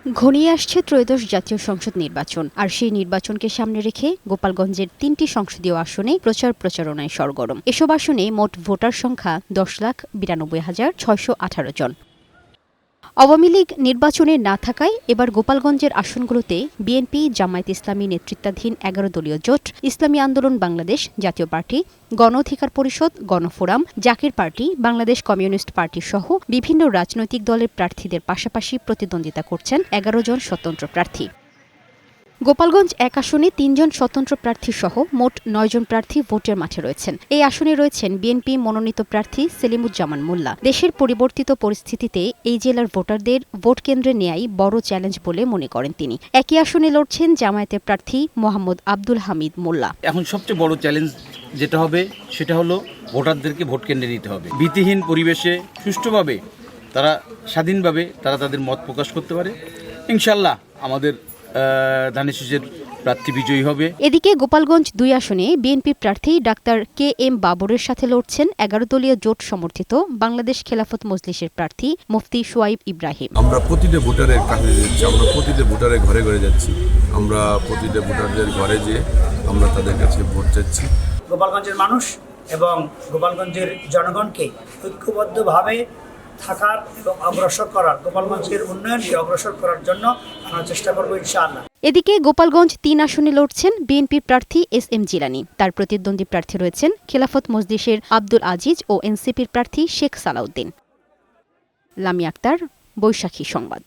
ঘনিয়ে আসছে ত্রয়োদশ জাতীয় সংসদ নির্বাচন, আর সেই নির্বাচনকে সামনে রেখে গোপালগঞ্জের ৩টি সংসদীয় আসনে প্রচারণায় সরগরম। এসব আসনে মোট ভোটার সংখ্যা ১০,৯২,৬১৮ জন। আওয়ামী লীগ নির্বাচনে না থাকায় এবার গোপালগঞ্জের আসনগুলোতে বিএনপি, জামায়াত ইসলামী নেতৃত্বাধীন ১১ দলীয় জোট, ইসলামী আন্দোলন বাংলাদেশ, জাতীয় party, Gana Adhikar Parishad, Gonoforum, Zaker party, Bangladesh communist party সহ বিভিন্ন রাজনৈতিক দলের প্রার্থীদের পাশাপাশি প্রতিদ্বন্দ্বিতা করছেন ১১ জন স্বতন্ত্র প্রার্থী। গোপালগঞ্জ এক আসনে ৩ জন স্বতন্ত্র প্রার্থী সহ মোট ৯ জন প্রার্থী ভোটের মাঠে রয়েছেন। এই আসনে রয়েছেন বিএনপি মনোনীত প্রার্থী সেলিমুজ্জামান মোল্লা। দেশের পরিবর্তিত পরিস্থিতিতে এই জেলার ভোটারদের ভোট কেন্দ্রে নেয়াই বড় চ্যালেঞ্জ বলে মনে করেন তিনি। একই আসনে লড়ছেন জামায়াতের প্রার্থী মোহাম্মদ আব্দুল হামিদ মোল্লা। এখন সবচেয়ে বড় চ্যালেঞ্জ যেটা হবে সেটা হলো ভোটারদেরকে ভোট কেন্দ্রে নিতে হবে। ভীতিহীন পরিবেশে সুষ্ঠুভাবে তারা স্বাধীনভাবে তাদের মত প্রকাশ করতে পারে। ইনশাল্লাহ আমাদের ধানের শীষের প্রার্থী বিজয়ী হবে। এদিকে গোপালগঞ্জ ২ আসনে বিএনপি প্রার্থী ডাক্তার KM বাবরের সাথে লড়ছেন ১১ দলীয় জোট সমর্থিত বাংলাদেশ খেলাফত মজলিসের প্রার্থী মুফতি সোয়াইব ইব্রাহিম। আমরা প্রতিটা ভোটারের কাছে যাচ্ছি, আমরা প্রতিটা ভোটারের ঘরে ঘরে যাচ্ছি, আমরা প্রতিটা ভোটারদের ঘরে যেয়ে আমরা তাদের কাছে ভোট চাচ্ছি। গোপালগঞ্জের মানুষ এবং গোপালগঞ্জের জনগণকে ঐক্যবদ্ধভাবে থাকার এবং অগ্রসর করার, গোপালগঞ্জের উন্নয়নকে অগ্রসর করার জন্য আমরা চেষ্টা করব ইনশাআল্লাহ। এদিকে গোপালগঞ্জ ৩ আসনে লড়ছেন বিএনপির প্রার্থী SM জিলানী। তার প্রতিদ্বন্দ্বী প্রার্থী রয়েছেন খেলাফত মজলিসের আব্দুল আজিজ ও এনসিপির প্রার্থী শেখ সালাউদ্দিন। লামিয়া আক্তার, বৈশাখী সংবাদ।